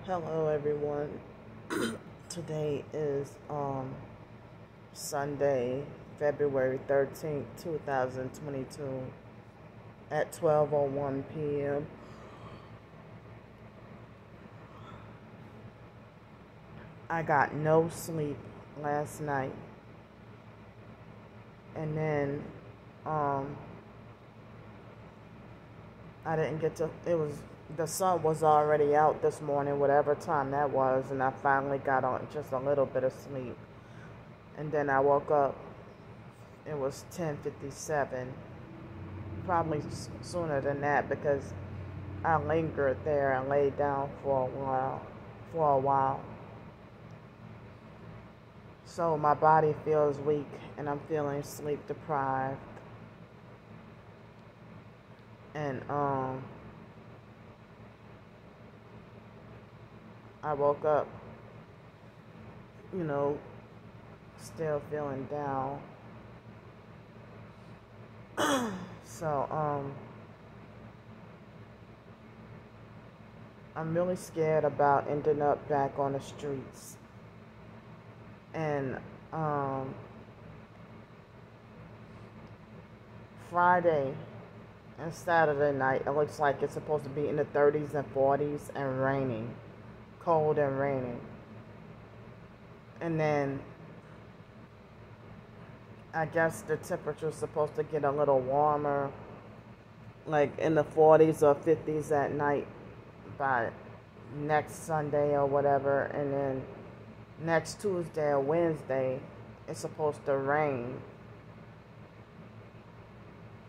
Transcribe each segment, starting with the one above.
Hello everyone. Today is Sunday, February 13th, 2022 at 12:01 p.m. I got no sleep last night. And then I didn't get to the sun was already out this morning, whatever time that was, and I finally got on just a little bit of sleep. And then I woke up. It was 10:57. Probably sooner than that because I lingered there and laid down for a while. So my body feels weak and I'm feeling sleep deprived. And I woke up, still feeling down. So I'm really scared about ending up back on the streets. And Friday and Saturday night, it looks like it's supposed to be in the 30s and 40s and raining, cold and raining. And then I guess the temperature's supposed to get a little warmer, like in the 40s or 50s at night by next Sunday or whatever. And then next Tuesday or Wednesday, it's supposed to rain.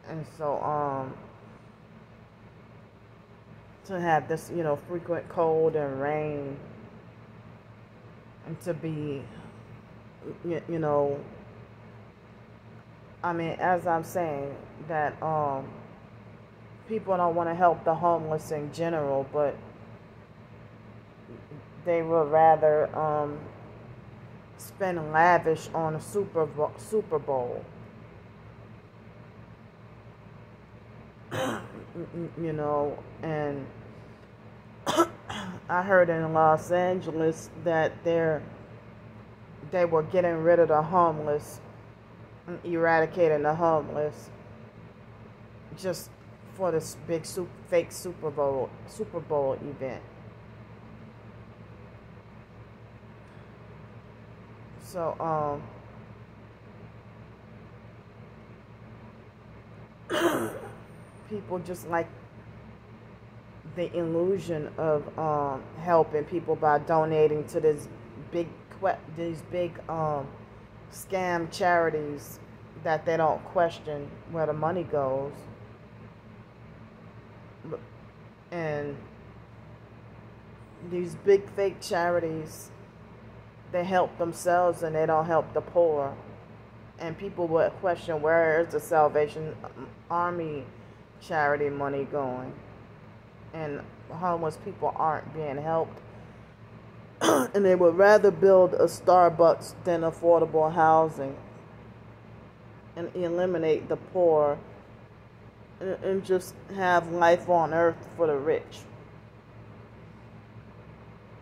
And so, to have this, frequent cold and rain, and to be, as I'm saying, that, people don't want to help the homeless in general, but they would rather, spend lavish on a Super Bowl. And I heard in Los Angeles that they were getting rid of the homeless, eradicating the homeless, just for this big fake Super Bowl event. So people just like the illusion of helping people by donating to these big scam charities that they don't question where the money goes. And these big fake charities, they help themselves and they don't help the poor. And people would question, where is the Salvation Army charity money going? And homeless people aren't being helped. And they would rather build a Starbucks than affordable housing and eliminate the poor and just have life on earth for the rich.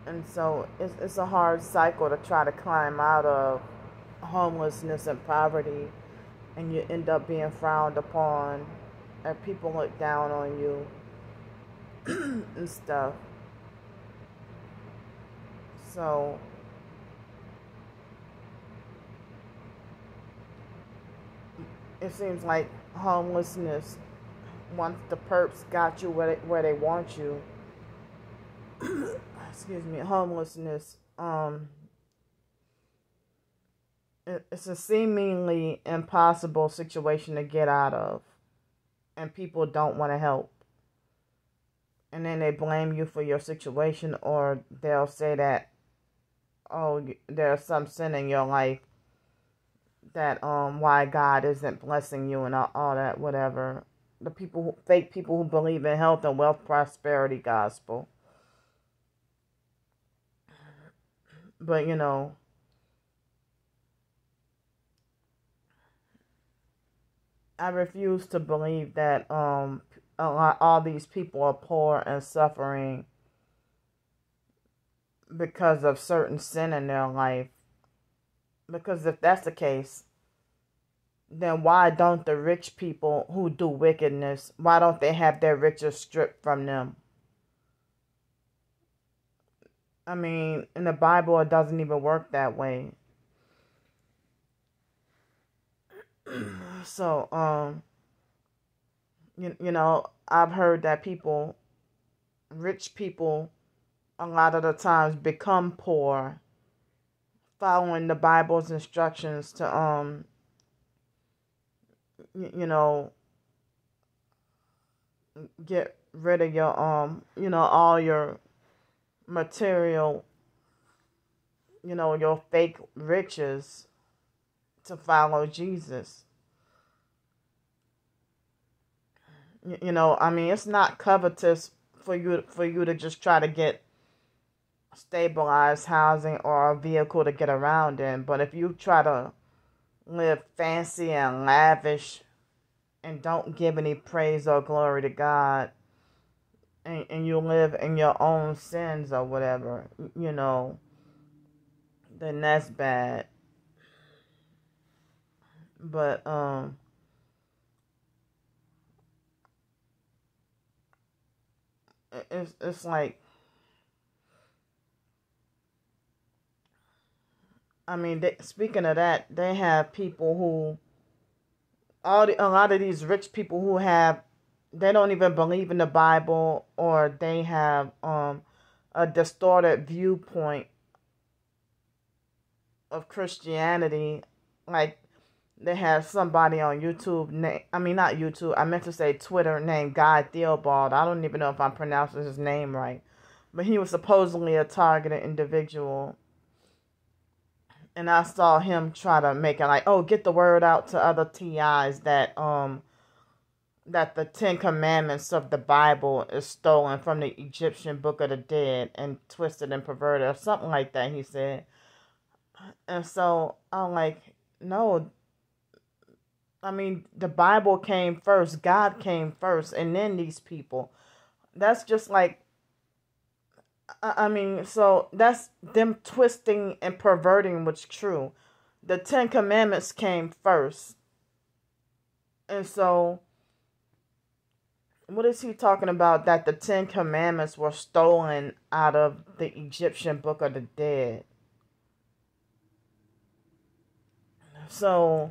And so it's a hard cycle to try to climb out of homelessness and poverty, and you end up being frowned upon and people look down on you and stuff. So it seems like homelessness, once the perps got you where they want you, homelessness, it's a seemingly impossible situation to get out of, and people don't want to help. And then they blame you for your situation, or they'll say that, oh, there's some sin in your life, that why God isn't blessing you and all that, whatever. The fake people who believe in health and wealth prosperity gospel. But I refuse to believe that all these people are poor and suffering because of certain sin in their life. Because if that's the case, then why don't the rich people who do wickedness, why don't they have their riches stripped from them? I mean, in the Bible, it doesn't even work that way. So, you know, I've heard that rich people, a lot of the times become poor, following the Bible's instructions to, you know, get rid of your, you know, all your material, you know, your fake riches to follow Jesus. You know, I mean, it's not covetous for you to just try to get stabilized housing or a vehicle to get around in. But if you try to live fancy and lavish and don't give any praise or glory to God, and you live in your own sins or whatever, you know, then that's bad. But it's like, I mean, speaking of that, they have people who a lot of these rich people who they don't even believe in the Bible, or they have a distorted viewpoint of Christianity. Like, they have somebody on YouTube, not YouTube, I meant to say Twitter, named Guy Theobald. I don't even know if I'm pronouncing his name right. But he was supposedly a targeted individual. And I saw him try to make it like, oh, get the word out to other TIs that the 10 Commandments of the Bible is stolen from the Egyptian Book of the Dead and twisted and perverted, or something like that, he said. And so I'm like, no, I mean, the Bible came first, God came first, and then these people. That's just like, I mean, so that's them twisting and perverting what's true. The 10 Commandments came first. And so, what is he talking about? That the 10 Commandments were stolen out of the Egyptian Book of the Dead. So,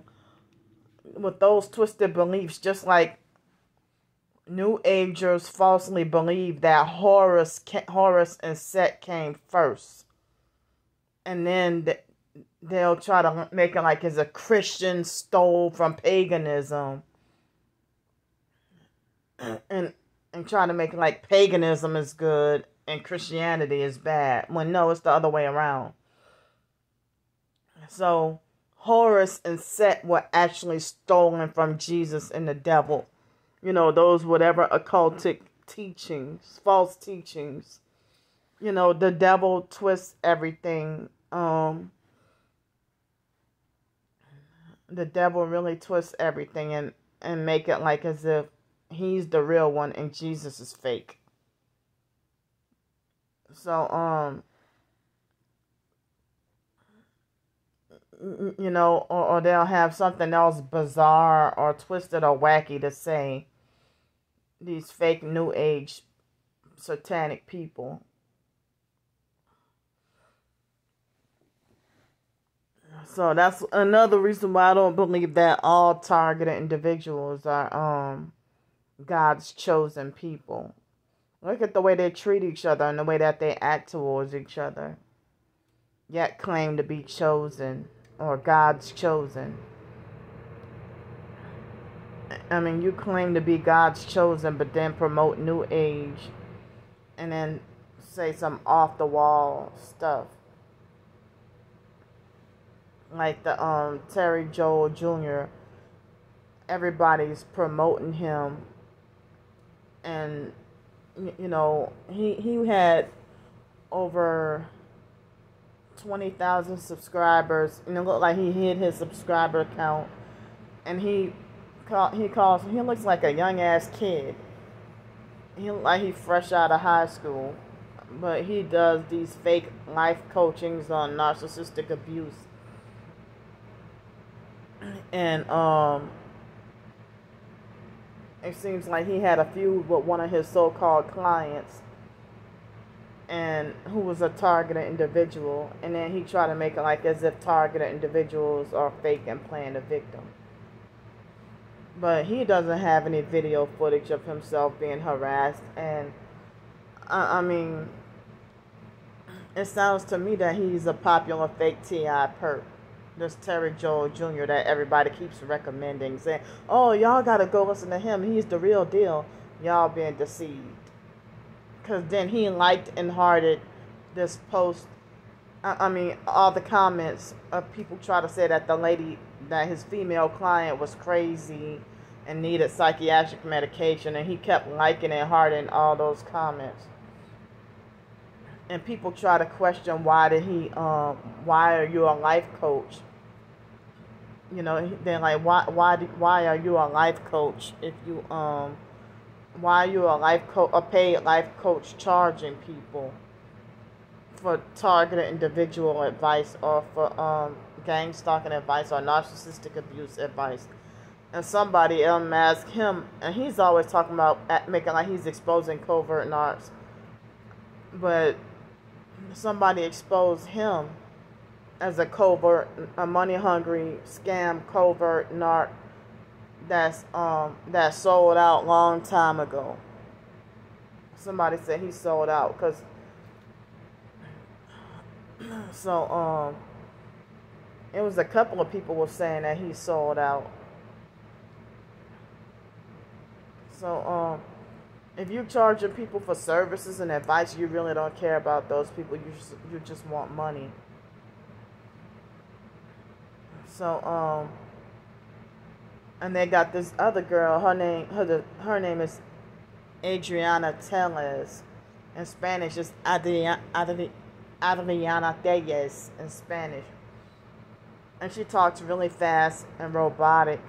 with those twisted beliefs, just like New Agers falsely believe that Horus and Set came first. And then they'll try to make it like it's a Christian stole from paganism. And try to make it like paganism is good and Christianity is bad. When no, it's the other way around. So, Horus and Set were actually stolen from Jesus and the devil. You know, those whatever occultic teachings, false teachings. You know, the devil twists everything. The devil really twists everything and make it like as if he's the real one and Jesus is fake. So, you know, or they'll have something else bizarre or twisted or wacky to say. These fake New Age satanic people. So that's another reason why I don't believe that all targeted individuals are God's chosen people. Look at the way they treat each other and the way that they act towards each other. Yet claim to be chosen or God's chosen. I mean, you claim to be God's chosen, but then promote New Age and then say some off-the-wall stuff. Like the Terry Joel Jr., everybody's promoting him. And, you know, he had over 20,000 subscribers. And it looked like he hid his subscriber count. And he looks like a young ass kid. He looked like he's fresh out of high school. but he does these fake life coachings on narcissistic abuse. And it seems like he had a feud with one of his so-called clients, and who was a targeted individual, and then he tried to make it like as if targeted individuals are fake and playing the victim. But he doesn't have any video footage of himself being harassed, and I mean, it sounds to me that he's a popular fake T.I. perp. This Terry Joel Jr. that everybody keeps recommending, saying, oh, y'all gotta go listen to him, he's the real deal. Y'all being deceived. Because then he liked and hearted this post. I mean, all the comments of people try to say that the lady, that his female client was crazy and needed psychiatric medication, and he kept liking and hearting all those comments. And people try to question, why are you a life coach? You know, they're like, why are you a life coach if you, why are you a paid life coach charging people for targeted individual advice, or for gang stalking advice, or narcissistic abuse advice? And somebody unmasked him, and he's always talking about making like he's exposing covert narcs. But somebody exposed him as a money-hungry scam covert narc that sold out long time ago. Somebody said he sold out because it was a couple of people were saying that he sold out. So if you're charging people for services and advice, you really don't care about those people. You just want money. So and they got this other girl. Her name is Adriana Tellez. In Spanish, it's Adriana Tellez in Spanish. And she talks really fast and robotic.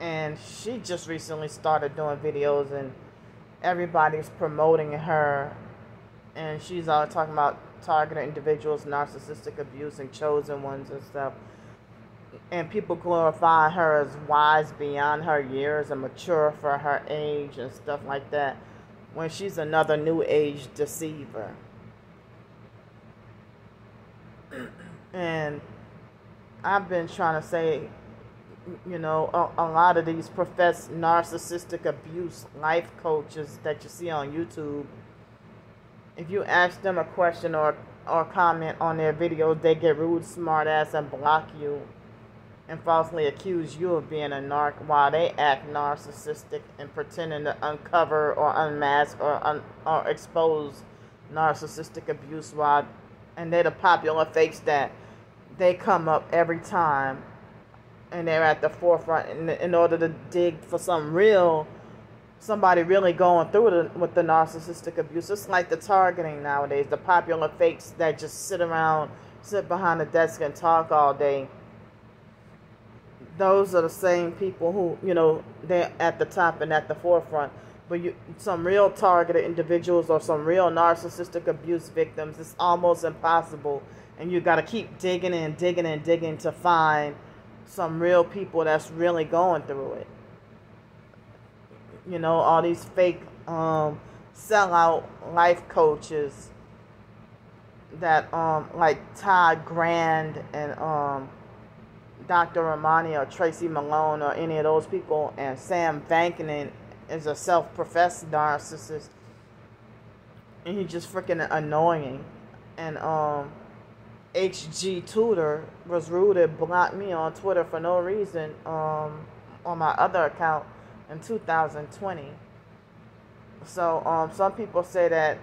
And she just recently started doing videos, and everybody's promoting her. And she's all talking about targeted individuals, narcissistic abuse, and chosen ones and stuff. And people glorify her as wise beyond her years and mature for her age and stuff like that, when she's another new age deceiver. And I've been trying to say, you know, a lot of these professed narcissistic abuse life coaches that you see on YouTube, if you ask them a question or comment on their videos, they get rude, smart ass, and block you and falsely accuse you of being a narc, while they act narcissistic and pretending to uncover or unmask or expose narcissistic abuse, and they're the popular fakes that they come up every time, and they're at the forefront in order to dig for somebody really going through with the narcissistic abuse. It's like the targeting nowadays, the popular fakes that just sit behind the desk and talk all day. Those are the same people who, you know, they're at the top and at the forefront. But some real targeted individuals or some real narcissistic abuse victims, it's almost impossible. And you got to keep digging and digging and digging to find some real people that's really going through it. You know, all these fake sellout life coaches that like Todd Grand and Dr. Romani or Tracy Malone or any of those people, and Sam Bankman is a self-professed narcissist, and he's just freaking annoying. And HG Tudor was rude and blocked me on Twitter for no reason on my other account in 2020. So some people say that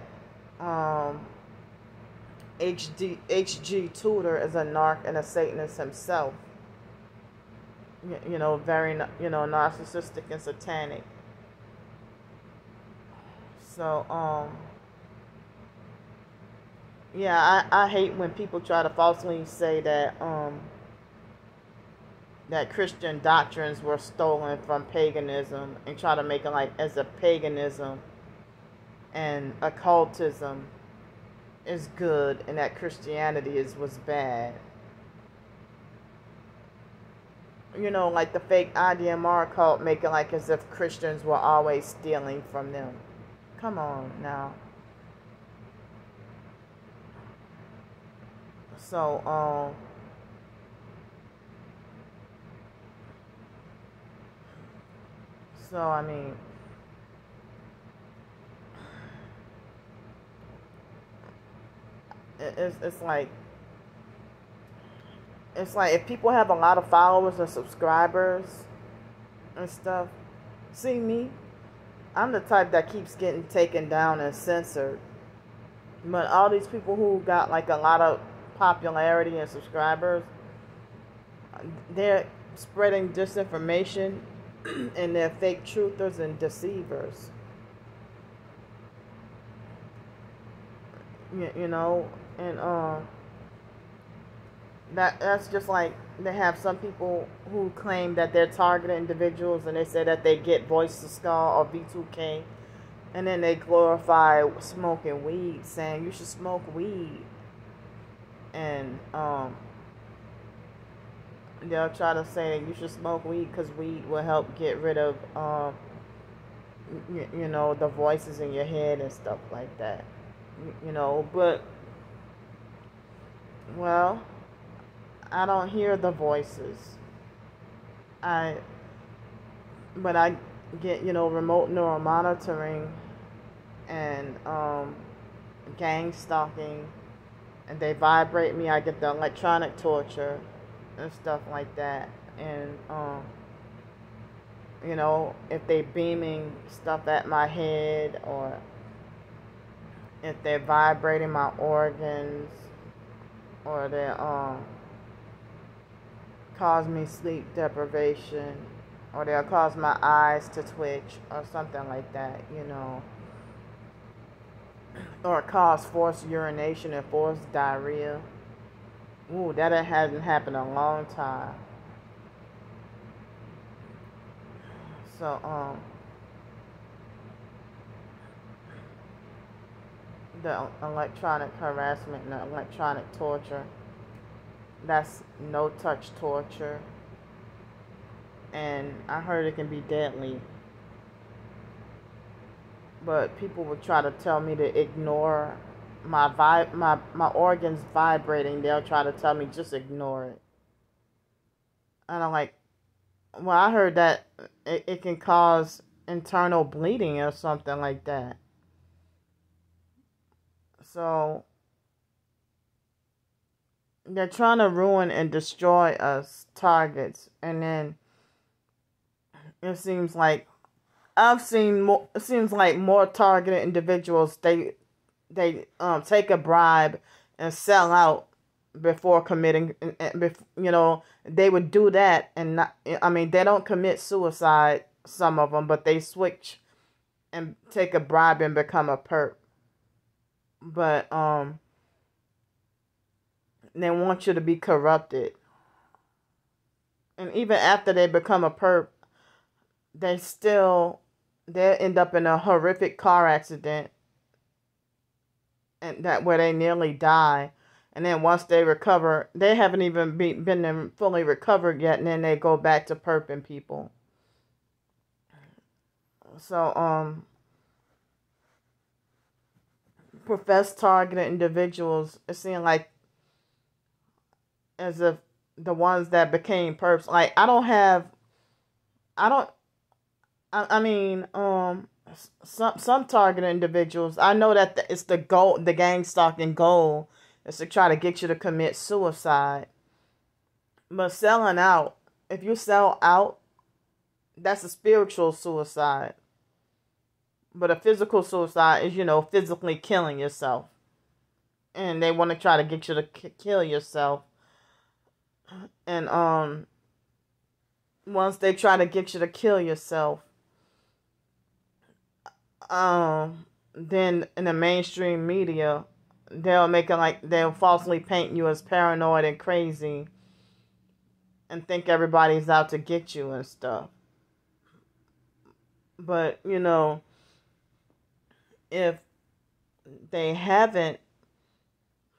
HG Tudor is a narc and a Satanist himself. You know, very, you know, narcissistic and satanic. So yeah, I hate when people try to falsely say that that Christian doctrines were stolen from paganism and try to make it like as a paganism and occultism is good and that Christianity was bad. You know, like the fake IDMR cult making like as if Christians were always stealing from them. Come on now. So, I mean, it's like if people have a lot of followers and subscribers and stuff. See me, I'm the type that keeps getting taken down and censored. But all these people who got like a lot of popularity and subscribers, they're spreading disinformation and they're fake truthers and deceivers. You know, and that's just like they have some people who claim that they're targeted individuals and they say that they get Voice to Skull or V2K, and then they glorify smoking weed, saying you should smoke weed, and they'll try to say that you should smoke weed because weed will help get rid of you know, the voices in your head and stuff like that. You know, but well, I don't hear the voices. But I get, you know, remote neural monitoring and gang stalking, and they vibrate me. I get the electronic torture and stuff like that. And you know, if they beaming stuff at my head, or if they're vibrating my organs, or they're cause me sleep deprivation, or they'll cause my eyes to twitch or something like that, you know, or cause forced urination and forced diarrhea. Ooh, that hasn't happened in a long time. So the electronic harassment and the electronic torture, that's no touch torture, and I heard it can be deadly, but people would try to tell me to ignore my organs vibrating. They'll try to tell me just ignore it, and I'm like, well, I heard that it can cause internal bleeding or something like that. So they're trying to ruin and destroy us targets, and then it seems like I've seen more. It seems like more targeted individuals, they take a bribe and sell out before committing. You know, they would do that and not. I mean, they don't commit suicide. Some of them, but they switch and take a bribe and become a perp. But they want you to be corrupted. And even after they become a perp, they'll end up in a horrific car accident, and that where they nearly die. And then once they recover, they haven't even been fully recovered yet, and then they go back to perping people. So professed targeted individuals, it seems like as if the ones that became perps, like I mean, some targeted individuals, I know that it's the goal, the gang stalking goal is to try to get you to commit suicide. But selling out, if you sell out, that's a spiritual suicide. But a physical suicide is, you know, physically killing yourself. And they want to try to get you to kill yourself. And once they try to get you to kill yourself, then in the mainstream media, they'll falsely paint you as paranoid and crazy and think everybody's out to get you and stuff. But, you know, if they haven't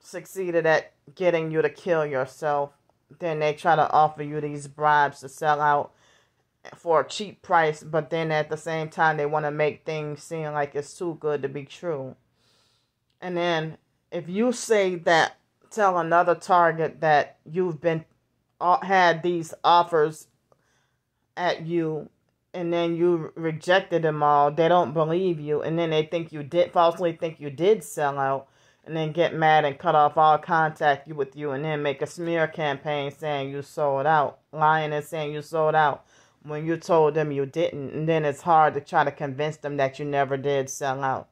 succeeded at getting you to kill yourself, then they try to offer you these bribes to sell out for a cheap price, but then at the same time they want to make things seem like it's too good to be true. And then if you say that, tell another target that you've been had these offers at you, and then you rejected them all, they don't believe you, and then they think you did, falsely think you did sell out, and then get mad and cut off all contact with you, and then make a smear campaign saying you sold out, lying and saying you sold out when you told them you didn't. And then it's hard to try to convince them that you never did sell out.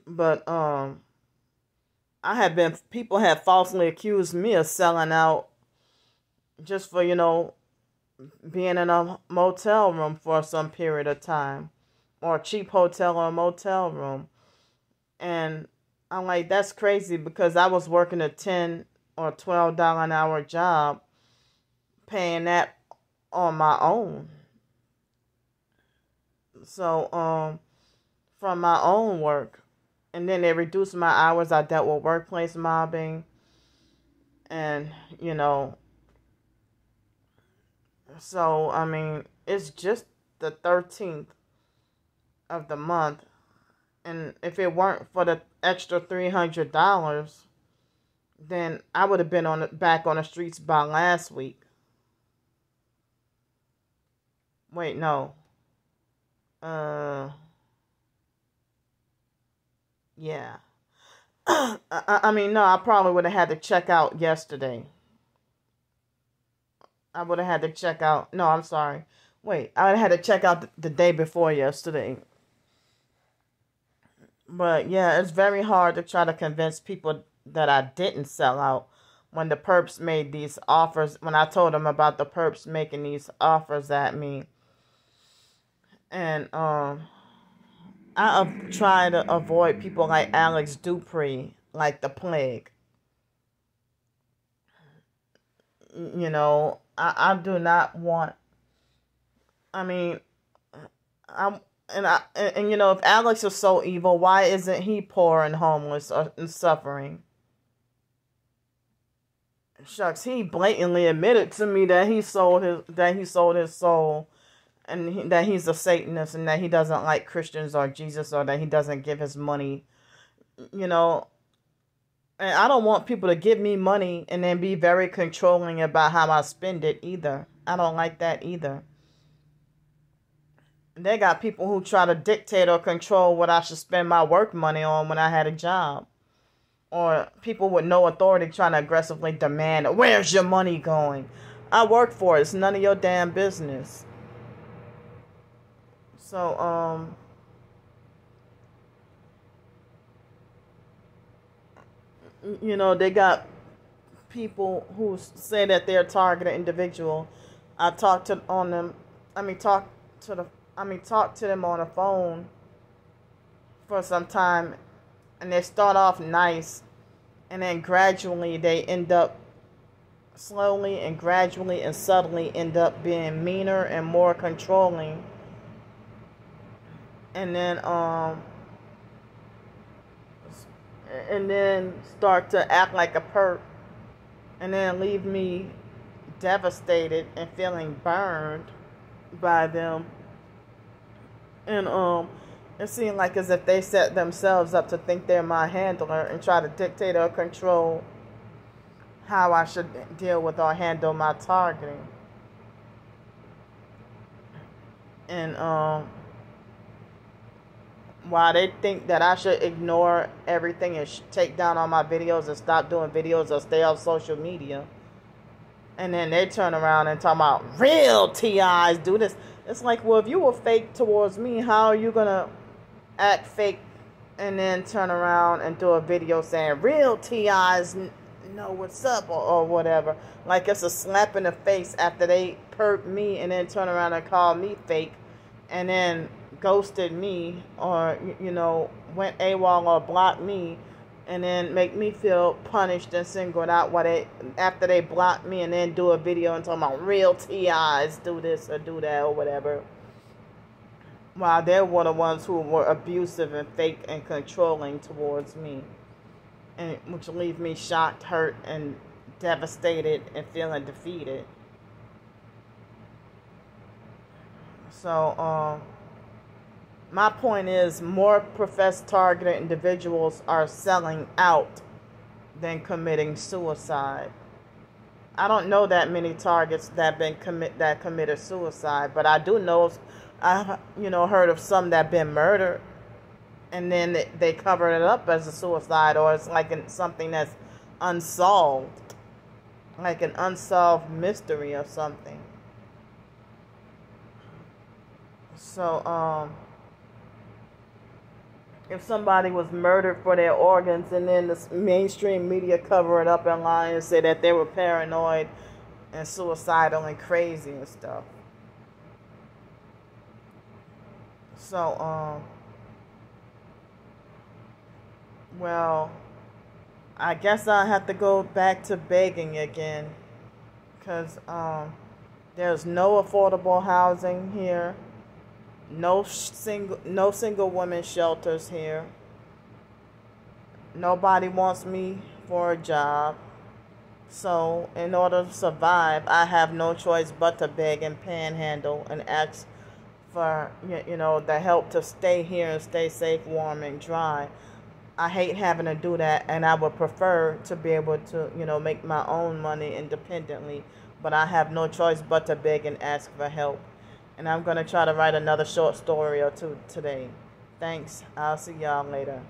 But people have falsely accused me of selling out just for, being in a motel room for some period of time, or a cheap hotel or motel room. And I'm like, that's crazy, because I was working a $10 or $12 an hour job, paying that on my own. So, from my own work. And then they reduced my hours. I dealt with workplace mobbing. And, so, I mean, it's just the 13th of the month. And if it weren't for the extra $300, then I would have been back on the streets by last week. Wait, no. Yeah. I mean, no, I probably would have had to check out yesterday. I would have had to check out. No, I'm sorry. Wait, I would have had to check out the day before yesterday. But yeah, it's very hard to try to convince people that I didn't sell out when the perps made these offers. When I told them about the perps making these offers at me. And I try to avoid people like Alex Dupree like the plague. I do not want. I mean, if Alex is so evil, why isn't he poor and homeless and suffering? Shucks, he blatantly admitted to me that he sold his soul, and that he's a Satanist, and that he doesn't like Christians or Jesus, or that he doesn't give his money. And I don't want people to give me money and then be very controlling about how I spend it either. I don't like that either. They got people who try to dictate or control what I should spend my work money on when I had a job. Or people with no authority trying to aggressively demand, where's your money going? I work for it. It's none of your damn business. So, they got people who say that they're a targeted individual. I talk to them on the phone for some time, and they start off nice, and then gradually they end up slowly and gradually and subtly end up being meaner and more controlling. And then start to act like a perp, and then leave me devastated and feeling burned by them. And it seemed like as if they set themselves up to think they're my handler and try to dictate or control how I should deal with or handle my targeting. And while they think that I should ignore everything and take down all my videos and stop doing videos or stay off social media, and then they turn around and talk about real TIs do this. It's like, well, if you were fake towards me, how are you going to act fake and then turn around and do a video saying real TIs know what's up or whatever? Like it's a slap in the face after they perp me and then turn around and call me fake and then ghosted me or, went AWOL or blocked me and then make me feel punished and singled out after they blocked me and then do a video and talk about real TIs do this or do that or whatever. While they were the ones who were abusive and fake and controlling towards me. and which leaves me shocked, hurt, and devastated, and feeling defeated. So, my point is, more professed targeted individuals are selling out than committing suicide. I don't know that many targets that committed suicide, but I do know I heard of some that been murdered, and then they covered it up as a suicide, or it's like something that's unsolved, like an unsolved mystery or something. So if somebody was murdered for their organs and then the mainstream media cover it up and lie and say that they were paranoid and suicidal and crazy and stuff. So, well, I guess I'll have to go back to begging again, because there's no affordable housing here. No single women shelters here. Nobody wants me for a job. So in order to survive, I have no choice but to beg and panhandle and ask for the help to stay here and stay safe, warm, and dry. I hate having to do that, and I would prefer to be able to make my own money independently, but I have no choice but to beg and ask for help. And I'm going to try to write another short story or two today. Thanks. I'll see y'all later.